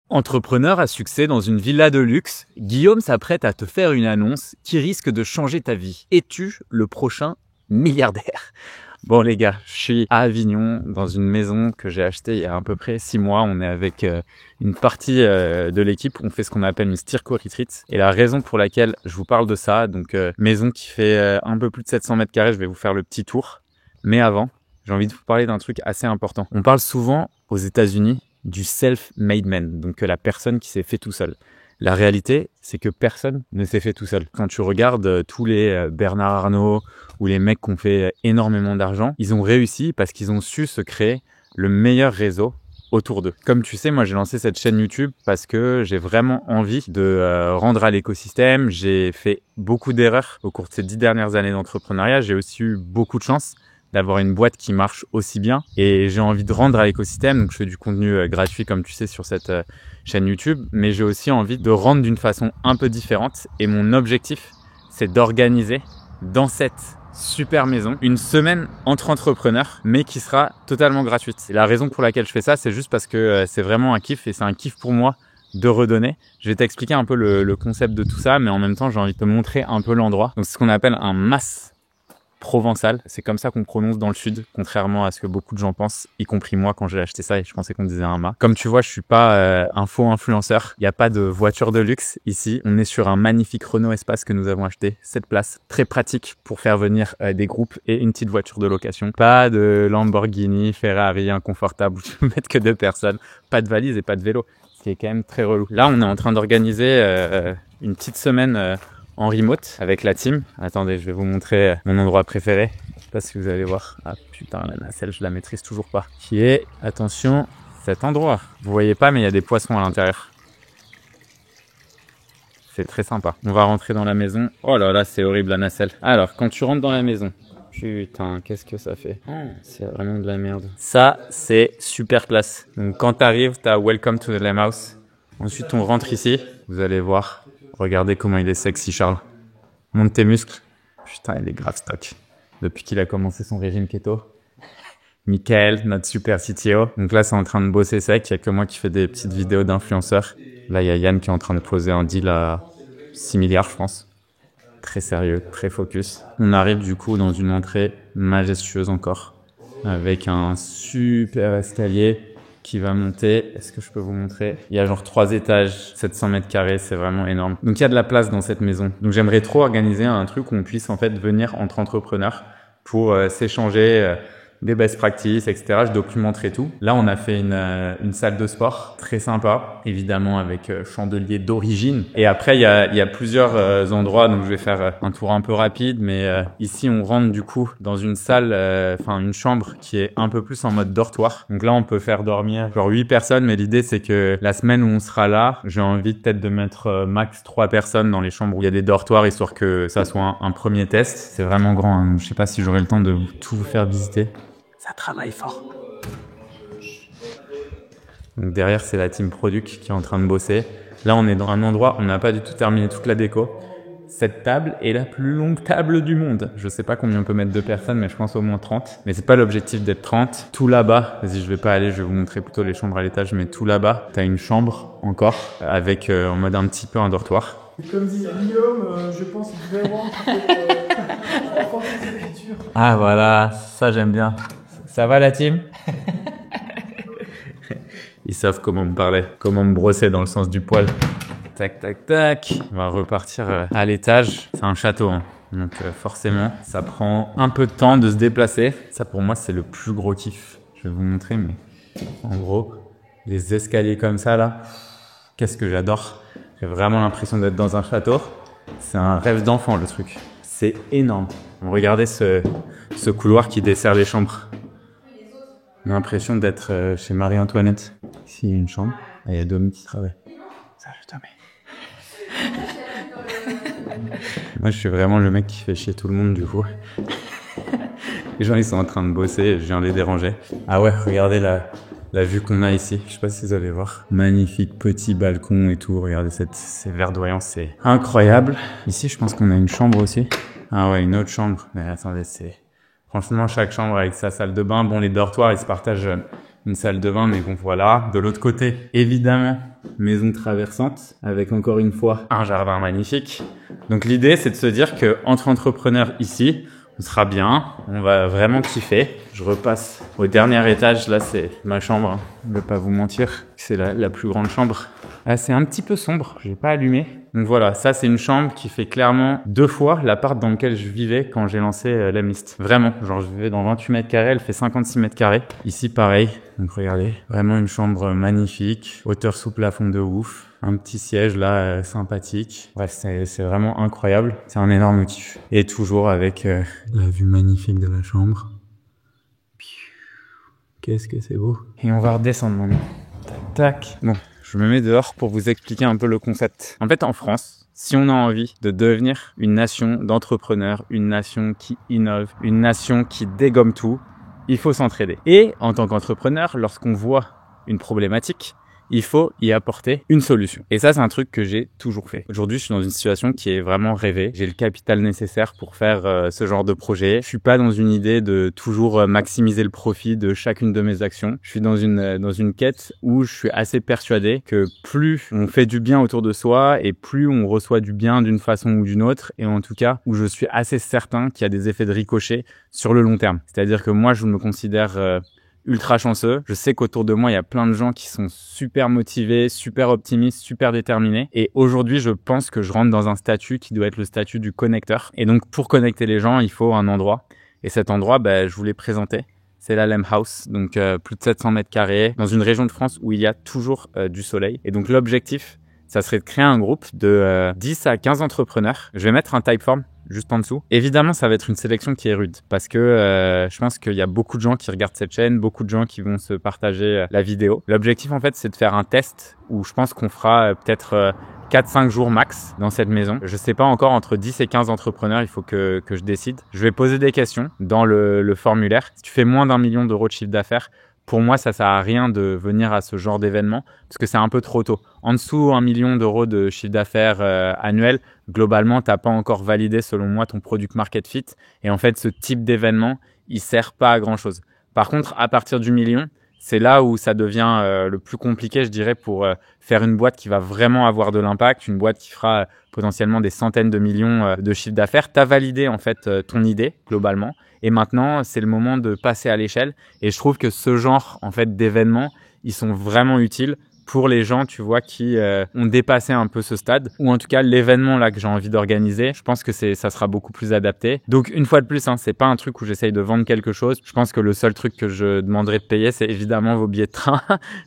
Entrepreneur à succès dans une villa de luxe, Guillaume s'apprête à te faire une annonce qui risque de changer ta vie. Es-tu le prochain milliardaire? Bon les gars, je suis à Avignon dans une maison que j'ai achetée il y a à peu près 6 mois. On est avec une partie de l'équipe, on fait ce qu'on appelle une Stirco Retreat. Et la raison pour laquelle je vous parle de ça, donc maison qui fait un peu plus de 700 mètres carrés, je vais vous faire le petit tour. Mais avant, j'ai envie de vous parler d'un truc assez important. On parle souvent aux États-Unis du self-made man, donc la personne qui s'est fait tout seul. La réalité, c'est que personne ne s'est fait tout seul. Quand tu regardes tous les Bernard Arnault ou les mecs qui ont fait énormément d'argent, ils ont réussi parce qu'ils ont su se créer le meilleur réseau autour d'eux. Comme tu sais, moi j'ai lancé cette chaîne YouTube parce que j'ai vraiment envie de rendre à l'écosystème. J'ai fait beaucoup d'erreurs au cours de ces 10 dernières années d'entrepreneuriat. J'ai aussi eu beaucoup de chance d'avoir une boîte qui marche aussi bien et j'ai envie de rendre à l'écosystème. Donc je fais du contenu gratuit comme tu sais sur cette chaîne YouTube, mais j'ai aussi envie de rendre d'une façon un peu différente et mon objectif c'est d'organiser dans cette super maison une semaine entre entrepreneurs mais qui sera totalement gratuite. Et la raison pour laquelle je fais ça, c'est juste parce que c'est vraiment un kiff et c'est un kiff pour moi de redonner. Je vais t'expliquer un peu le concept de tout ça, mais en même temps j'ai envie de te montrer un peu l'endroit. Donc c'est ce qu'on appelle un mas provençal, c'est comme ça qu'on prononce dans le sud, contrairement à ce que beaucoup de gens pensent, y compris moi quand j'ai acheté ça et je pensais qu'on disait un mât. Comme tu vois, je suis pas un faux influenceur, il n'y a pas de voiture de luxe ici, on est sur un magnifique Renault Espace que nous avons acheté, 7 places, très pratique pour faire venir des groupes et une petite voiture de location. Pas de Lamborghini, Ferrari inconfortable où tu peux mettre que 2 personnes, pas de valise et pas de vélo, ce qui est quand même très relou. Là, on est en train d'organiser une petite semaine en remote avec la team. Attendez, je vais vous montrer mon endroit préféré. Je sais pas si vous allez voir. Ah putain, la nacelle, je la maîtrise toujours pas. Qui est, attention, cet endroit. Vous voyez pas, mais il y a des poissons à l'intérieur. C'est très sympa. On va rentrer dans la maison. Oh là là, c'est horrible la nacelle. Alors, quand tu rentres dans la maison, putain, qu'est-ce que ça fait? C'est vraiment de la merde. Ça, c'est super classe. Donc quand t'arrives, t'as Welcome to the Lamb House. Ensuite, on rentre ici. Vous allez voir. Regardez comment il est sexy, Charles. Monte tes muscles. Putain, il est grave stock. Depuis qu'il a commencé son régime keto. Michael, notre super CTO. Donc là, c'est en train de bosser sec. Il y a que moi qui fais des petites vidéos d'influenceurs. Là, il y a Yann qui est en train de poser un deal à 6 milliards, je pense. Très sérieux, très focus. On arrive du coup dans une entrée majestueuse encore. Avec un super escalier qui va monter. Est-ce que je peux vous montrer? Il y a genre 3 étages, 700 mètres carrés, c'est vraiment énorme. Donc il y a de la place dans cette maison. Donc j'aimerais trop organiser un truc où on puisse en fait venir entre entrepreneurs pour s'échanger des best practices, etc. Je documenterai tout. Là, on a fait une salle de sport très sympa, évidemment avec chandelier d'origine. Et après, il y a plusieurs endroits, donc je vais faire un tour un peu rapide. Mais ici, on rentre du coup dans une salle, une chambre qui est un peu plus en mode dortoir. Donc là, on peut faire dormir genre 8 personnes, mais l'idée c'est que la semaine où on sera là, j'ai envie peut-être de mettre max 3 personnes dans les chambres où il y a des dortoirs, histoire que ça soit un premier test. C'est vraiment grand, hein. Je sais pas si j'aurai le temps de tout vous faire visiter. Ça travaille fort. Donc derrière, c'est la team Product qui est en train de bosser. Là, on est dans un endroit, on n'a pas du tout terminé toute la déco. Cette table est la plus longue table du monde. Je sais pas combien on peut mettre de personnes, mais je pense au moins 30. Mais c'est pas l'objectif d'être 30. Tout là-bas, vas-y, je vais pas aller, je vais vous montrer plutôt les chambres à l'étage, mais tout là-bas, t'as une chambre encore, avec en mode un petit peu un dortoir. Comme dit Guillaume, je pense qu'il devait avoir renforcer ses écritures. Ah voilà, ça j'aime bien. Ça va la team? Ils savent comment me parler, comment me brosser dans le sens du poil. Tac, tac, tac. On va repartir à l'étage. C'est un château, hein. Donc forcément, ça prend un peu de temps de se déplacer. Ça pour moi, c'est le plus gros kiff. Je vais vous montrer, mais en gros, les escaliers comme ça là, qu'est-ce que j'adore. J'ai vraiment l'impression d'être dans un château. C'est un rêve d'enfant le truc. C'est énorme. Regardez ce couloir qui dessert les chambres. J'ai l'impression d'être chez Marie-Antoinette. Ici, il y a une chambre. Ah, il y a Domi qui travaille. Salut Domi. Moi, je suis vraiment le mec qui fait chier tout le monde, du coup. Les gens, ils sont en train de bosser, je viens les déranger. Ah ouais, regardez la vue qu'on a ici. Je sais pas si vous allez voir. Magnifique petit balcon et tout. Regardez ces verdoyants, c'est incroyable. Ici, je pense qu'on a une chambre aussi. Ah ouais, une autre chambre. Mais attendez, c'est... Franchement, chaque chambre avec sa salle de bain. Bon, les dortoirs, ils se partagent une salle de bain, mais bon, voilà. De l'autre côté, évidemment, maison traversante avec encore une fois un jardin magnifique. Donc l'idée c'est de se dire que entre entrepreneurs ici, on sera bien, on va vraiment kiffer. Je repasse au dernier étage, là c'est ma chambre, hein. Je ne vais pas vous mentir, c'est la plus grande chambre. Ah, c'est un petit peu sombre, je n'ai pas allumé. Donc voilà, ça c'est une chambre qui fait clairement 2 fois l'appart dans lequel je vivais quand j'ai lancé Lemlist. Vraiment, genre je vivais dans 28 mètres carrés, elle fait 56 mètres carrés. Ici pareil, donc regardez, vraiment une chambre magnifique, hauteur sous plafond de ouf. Un petit siège là, sympathique. Bref, c'est vraiment incroyable. C'est un énorme kiff. Et toujours avec la vue magnifique de la chambre. Qu'est-ce que c'est beau. Et on va redescendre maintenant. Tac, tac. Bon, je me mets dehors pour vous expliquer un peu le concept. En fait, en France, si on a envie de devenir une nation d'entrepreneurs, une nation qui innove, une nation qui dégomme tout, il faut s'entraider. Et en tant qu'entrepreneur, lorsqu'on voit une problématique, il faut y apporter une solution. Et ça, c'est un truc que j'ai toujours fait. Aujourd'hui, je suis dans une situation qui est vraiment rêvée. J'ai le capital nécessaire pour faire ce genre de projet. Je suis pas dans une idée de toujours maximiser le profit de chacune de mes actions. Je suis dans une quête où je suis assez persuadé que plus on fait du bien autour de soi et plus on reçoit du bien d'une façon ou d'une autre, et en tout cas où je suis assez certain qu'il y a des effets de ricochet sur le long terme. C'est-à-dire que moi, je me considère ultra chanceux. Je sais qu'autour de moi, il y a plein de gens qui sont super motivés, super optimistes, super déterminés. Et aujourd'hui, je pense que je rentre dans un statut qui doit être le statut du connecteur. Et donc, pour connecter les gens, il faut un endroit. Et cet endroit, je vous l'ai présenté. C'est la Lem House, donc plus de 700 mètres carrés, dans une région de France où il y a toujours du soleil. Et donc, l'objectif, ça serait de créer un groupe de 10 à 15 entrepreneurs. Je vais mettre un Typeform juste en dessous. Évidemment, ça va être une sélection qui est rude parce que je pense qu'il y a beaucoup de gens qui regardent cette chaîne, beaucoup de gens qui vont se partager la vidéo. L'objectif, en fait, c'est de faire un test où je pense qu'on fera peut-être 4-5 jours max dans cette maison. Je sais pas encore, entre 10 et 15 entrepreneurs, il faut que je décide. Je vais poser des questions dans le formulaire. Si tu fais moins d'1 million d'euros de chiffre d'affaires, pour moi, ça sert à rien de venir à ce genre d'événement parce que c'est un peu trop tôt. En dessous 1 million d'euros de chiffre d'affaires annuel, globalement, t'as pas encore validé, selon moi, ton product market fit. Et en fait, ce type d'événement, il sert pas à grand chose. Par contre, à partir du million, c'est là où ça devient le plus compliqué, je dirais, pour faire une boîte qui va vraiment avoir de l'impact, une boîte qui fera potentiellement des centaines de millions de chiffre d'affaires. T'as validé, en fait, ton idée, globalement. Et maintenant, c'est le moment de passer à l'échelle. Et je trouve que ce genre, en fait, d'événements, ils sont vraiment utiles pour les gens, tu vois, qui ont dépassé un peu ce stade, ou en tout cas l'événement là que j'ai envie d'organiser. Je pense que ça sera beaucoup plus adapté. Donc une fois de plus, c'est pas un truc où j'essaye de vendre quelque chose. Je pense que le seul truc que je demanderai de payer, c'est évidemment vos billets de train,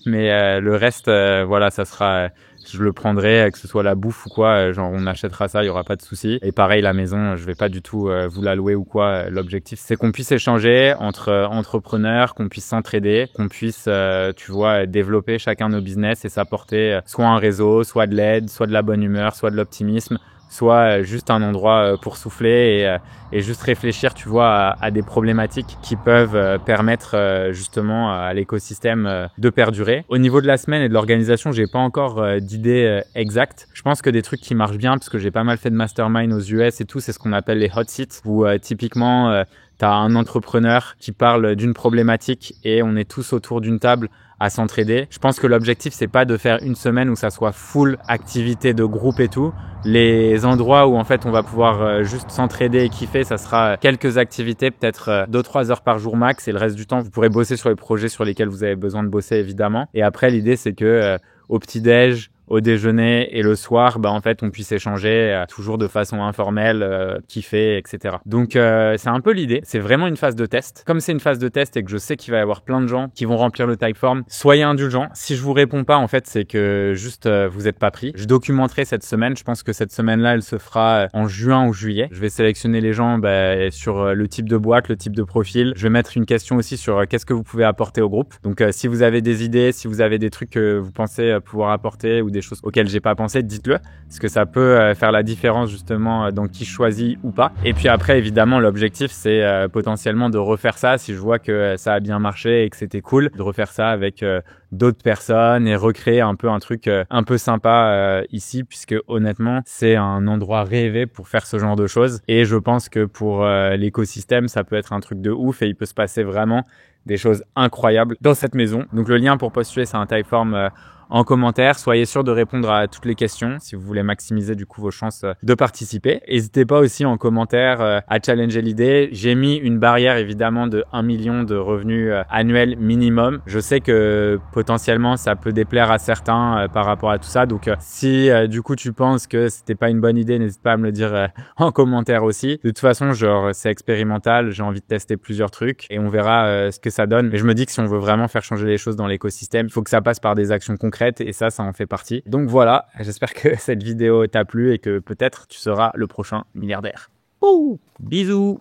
mais le reste, voilà, ça sera je le prendrai, que ce soit la bouffe ou quoi, genre on achètera ça, il y aura pas de souci. Et pareil, la maison, je vais pas du tout vous la louer ou quoi. L'objectif, c'est qu'on puisse échanger entre entrepreneurs, qu'on puisse s'entraider, qu'on puisse, tu vois, développer chacun nos business et s'apporter soit un réseau, soit de l'aide, soit de la bonne humeur, soit de l'optimisme, soit juste un endroit pour souffler et juste réfléchir, tu vois, à des problématiques qui peuvent permettre justement à l'écosystème de perdurer. Au niveau de la semaine et de l'organisation, j'ai pas encore d'idée exacte. Je pense que des trucs qui marchent bien, parce que j'ai pas mal fait de mastermind aux US et tout, c'est ce qu'on appelle les hot seats, où typiquement t'as un entrepreneur qui parle d'une problématique et on est tous autour d'une table à s'entraider. Je pense que l'objectif, c'est pas de faire une semaine où ça soit full activité de groupe et tout. Les endroits où en fait on va pouvoir juste s'entraider et kiffer, ça sera quelques activités, peut-être 2-3 heures par jour max, et le reste du temps, vous pourrez bosser sur les projets sur lesquels vous avez besoin de bosser, évidemment. Et après, l'idée, c'est que au petit-déj, au déjeuner et le soir, en fait, on puisse échanger toujours de façon informelle, kiffer, etc. Donc, c'est un peu l'idée. C'est vraiment une phase de test. Comme c'est une phase de test et que je sais qu'il va y avoir plein de gens qui vont remplir le Typeform, soyez indulgents. Si je vous réponds pas, en fait, c'est que juste vous êtes pas pris. Je documenterai cette semaine. Je pense que cette semaine-là, elle se fera en juin ou juillet. Je vais sélectionner les gens sur le type de boîte, le type de profil. Je vais mettre une question aussi sur qu'est-ce que vous pouvez apporter au groupe. Donc, si vous avez des idées, si vous avez des trucs que vous pensez pouvoir apporter ou des choses auxquelles j'ai pas pensé, dites-le, parce que ça peut faire la différence justement dans qui je choisis ou pas. Et puis après, évidemment, l'objectif, c'est potentiellement de refaire ça si je vois que ça a bien marché et que c'était cool, de refaire ça avec d'autres personnes et recréer un peu un truc un peu sympa ici, puisque honnêtement, c'est un endroit rêvé pour faire ce genre de choses. Et je pense que pour l'écosystème, ça peut être un truc de ouf et il peut se passer vraiment des choses incroyables dans cette maison. Donc le lien pour postuler, c'est un Typeform en commentaire. Soyez sûr de répondre à toutes les questions si vous voulez maximiser du coup vos chances de participer. N'hésitez pas aussi en commentaire à challenger l'idée. J'ai mis une barrière évidemment de 1 million de revenus annuels minimum. Je sais que potentiellement ça peut déplaire à certains par rapport à tout ça. Donc si du coup tu penses que c'était pas une bonne idée, n'hésite pas à me le dire en commentaire aussi. De toute façon, genre c'est expérimental. J'ai envie de tester plusieurs trucs et on verra ce que ça donne. Mais je me dis que si on veut vraiment faire changer les choses dans l'écosystème, il faut que ça passe par des actions concrètes. Et ça en fait partie. Donc voilà, j'espère que cette vidéo t'a plu et que peut-être tu seras le prochain milliardaire. Ouh, bisous!